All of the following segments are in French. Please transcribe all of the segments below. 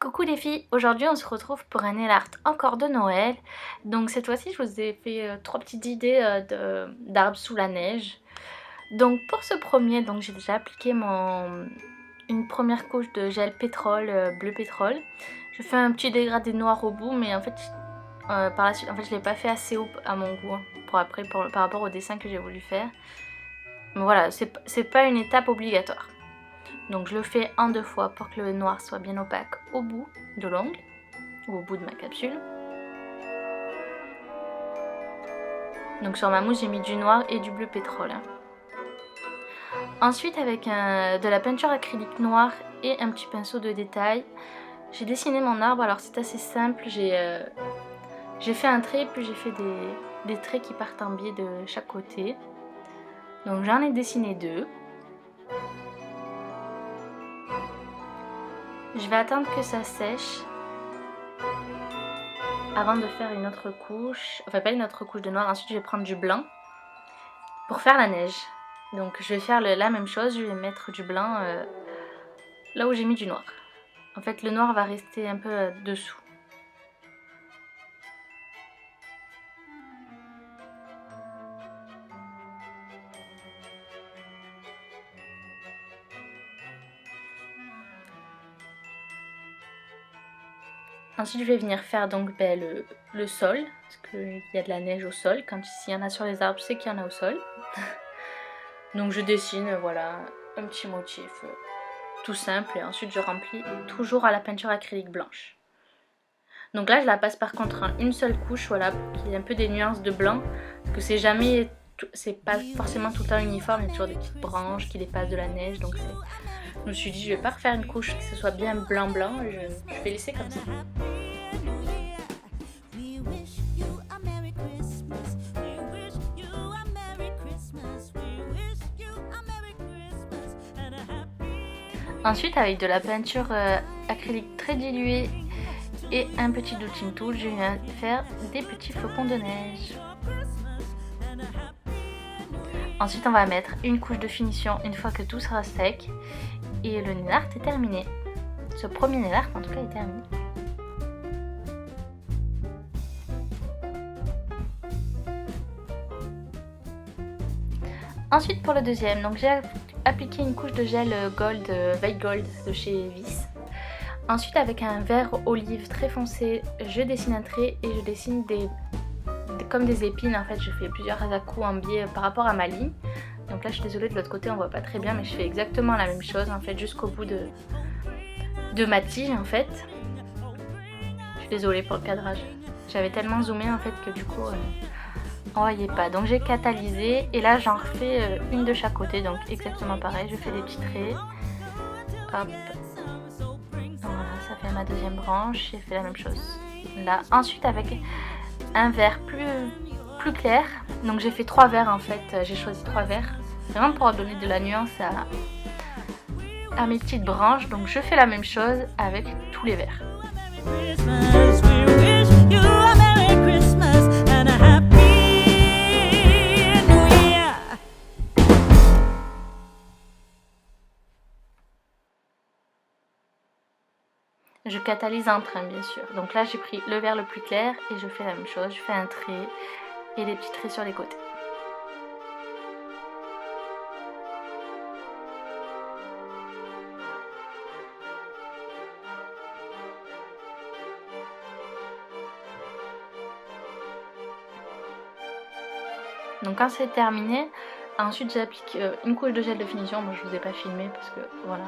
Coucou les filles, aujourd'hui on se retrouve pour un nail art encore de Noël. Donc cette fois-ci je vous ai fait trois petites idées d'arbres sous la neige. Donc pour ce premier, donc j'ai déjà appliqué une première couche de gel pétrole, bleu pétrole. Je fais un petit dégradé noir au bout, mais en fait par la suite en fait je l'ai pas fait assez haut à mon goût hein, pour après par rapport au dessin que j'ai voulu faire. Mais voilà, c'est pas une étape obligatoire. Donc je le fais en deux fois pour que le noir soit bien opaque au bout de l'ongle ou au bout de ma capsule. Donc sur ma mousse j'ai mis du noir et du bleu pétrole. Ensuite avec de la peinture acrylique noire et un petit pinceau de détail, j'ai dessiné mon arbre. Alors c'est assez simple, j'ai fait un trait puis j'ai fait des traits qui partent en biais de chaque côté. Donc j'en ai dessiné deux. Je vais attendre que ça sèche avant de faire une autre couche, enfin pas une autre couche de noir. Ensuite je vais prendre du blanc pour faire la neige. Donc je vais faire la même chose, je vais mettre du blanc là où j'ai mis du noir. En fait le noir va rester un peu dessous. Ensuite je vais venir faire donc le sol, parce qu'il y a de la neige au sol. Quand il y en a sur les arbres, je sais qu'il y en a au sol. Donc je dessine voilà un petit motif tout simple et ensuite je remplis toujours à la peinture acrylique blanche. Donc là je la passe par contre en une seule couche, voilà, pour qu'il y ait un peu des nuances de blanc, parce que c'est pas forcément tout le temps uniforme, il y a toujours des petites branches qui dépassent de la neige, donc je me suis dit je vais pas refaire une couche que ce soit bien blanc blanc, je vais laisser comme ça. Ensuite avec de la peinture acrylique très diluée et un petit dotting tool, je viens faire des petits flocons de neige. Ensuite on va mettre une couche de finition une fois que tout sera sec et le nail art est terminé. Ce premier nail art en tout cas est terminé. Ensuite pour le deuxième, donc j'ai appliqué une couche de gel gold, Veil Gold de chez Vis. Ensuite avec un vert olive très foncé, je dessine un trait et je dessine comme des épines. En fait je fais plusieurs à-coups en biais par rapport à ma ligne. Donc là je suis désolée, de l'autre côté on voit pas très bien, mais je fais exactement la même chose en fait jusqu'au bout de ma tige en fait. Je suis désolée pour le cadrage. J'avais tellement zoomé en fait que du coup on voyait pas. Donc j'ai catalysé et là j'en refais une de chaque côté, donc exactement pareil. Je fais des petits traits. Hop. Voilà, ça fait ma deuxième branche. J'ai fait la même chose là. Ensuite avec un vert plus clair. Donc j'ai fait 3 verts en fait. J'ai choisi 3 verts. Vraiment pour donner de la nuance à mes petites branches. Donc je fais la même chose avec tous les verts. Je catalyse en train bien sûr. Donc là j'ai pris le vert le plus clair et je fais la même chose. Je fais un trait et des petits traits sur les côtés. Donc quand c'est terminé, ensuite j'applique une couche de gel de finition. Moi je vous ai pas filmé parce que voilà.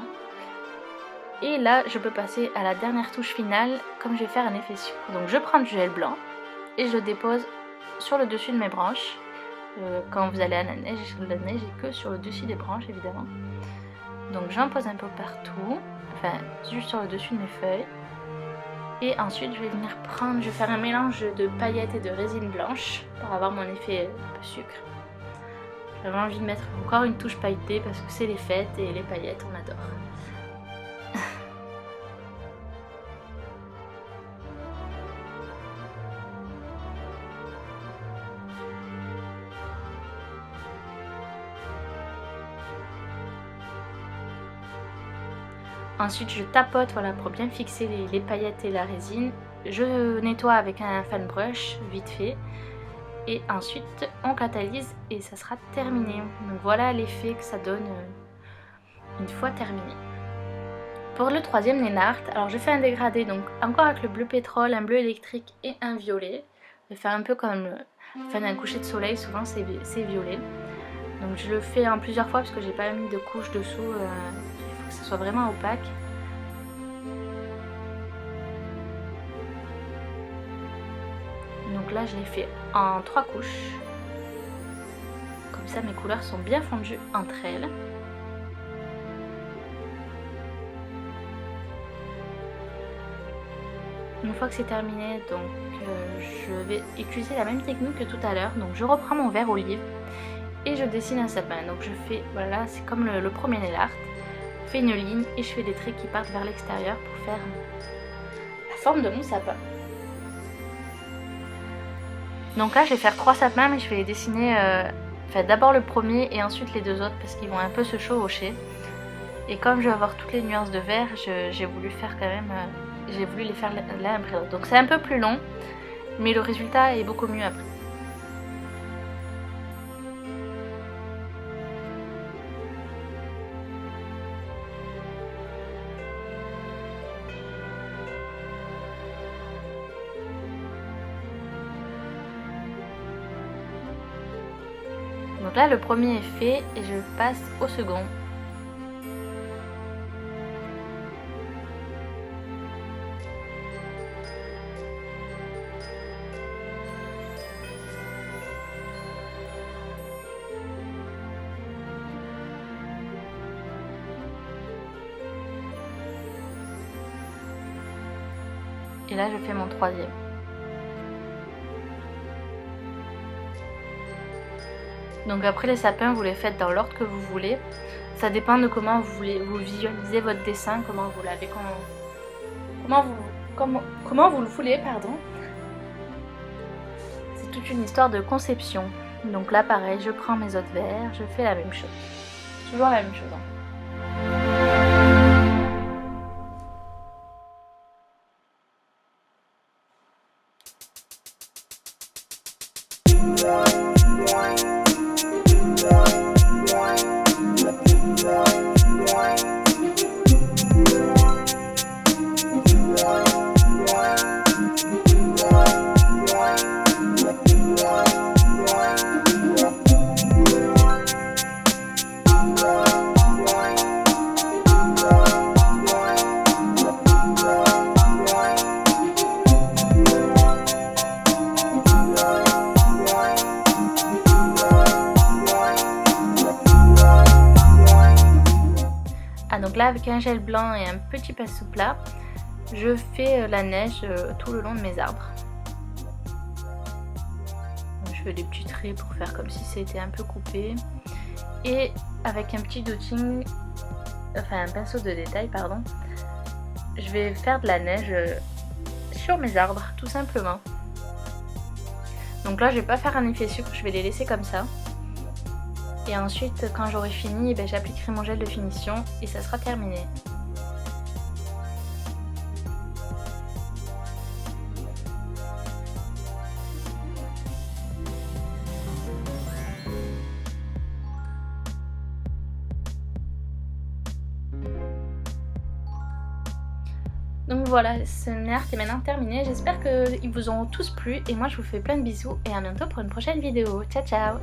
Et là je peux passer à la dernière touche finale comme je vais faire un effet sucre. Donc je prends du gel blanc et je le dépose sur le dessus de mes branches. Quand vous allez à la neige et que sur le dessus des branches évidemment. Donc j'en pose un peu partout, enfin juste sur le dessus de mes feuilles. Et ensuite je vais venir je vais faire un mélange de paillettes et de résine blanche pour avoir mon effet un peu sucre. J'avais envie de mettre encore une touche pailletée parce que c'est les fêtes et les paillettes on adore. Ensuite je tapote, voilà, pour bien fixer les paillettes et la résine. Je nettoie avec un fan brush vite fait. Et ensuite on catalyse et ça sera terminé. Donc voilà l'effet que ça donne une fois terminé. Pour le troisième nail art, alors je fais un dégradé, donc encore avec le bleu pétrole, un bleu électrique et un violet. Je vais faire un peu comme fin d'un coucher de soleil, souvent c'est violet. Donc je le fais en plusieurs fois parce que j'ai pas mis de couche dessous, il faut que ça soit vraiment opaque. Donc là je l'ai fait en 3 couches. Comme ça mes couleurs sont bien fondues entre elles. Une fois que c'est terminé, donc je vais utiliser la même technique que tout à l'heure. Donc je reprends mon verre olive et je dessine un sapin. Donc je fais, voilà, c'est comme le premier nail art. Je fais une ligne et je fais des traits qui partent vers l'extérieur pour faire la forme de mon sapin. Donc là je vais faire 3 sapins, mais je vais les dessiner d'abord le premier et ensuite les 2 autres parce qu'ils vont un peu se chevaucher. Et comme je vais avoir toutes les nuances de vert, j'ai voulu faire quand même... j'ai voulu les faire l'un après l'autre. Donc c'est un peu plus long, mais le résultat est beaucoup mieux après. Donc là le premier est fait et je passe au second. Et là je fais mon troisième. Donc après les sapins vous les faites dans l'ordre que vous voulez. Ça dépend de comment vous visualisez votre dessin, comment vous l'avez, comment vous le voulez, pardon. C'est toute une histoire de conception. Donc là pareil, je prends mes autres verres, je fais la même chose. Toujours la même chose. Donc là avec un gel blanc et un petit pinceau plat, je fais la neige tout le long de mes arbres. Donc, je fais des petits traits pour faire comme si c'était un peu coupé. Et avec un petit dotting, enfin un pinceau de détail pardon, je vais faire de la neige sur mes arbres tout simplement. Donc là je vais pas faire un effet sucre, je vais les laisser comme ça. Et ensuite quand j'aurai fini, j'appliquerai mon gel de finition et ça sera terminé. Donc voilà, ce nail art est maintenant terminé. J'espère qu'ils vous auront tous plu et moi je vous fais plein de bisous et à bientôt pour une prochaine vidéo. Ciao ciao!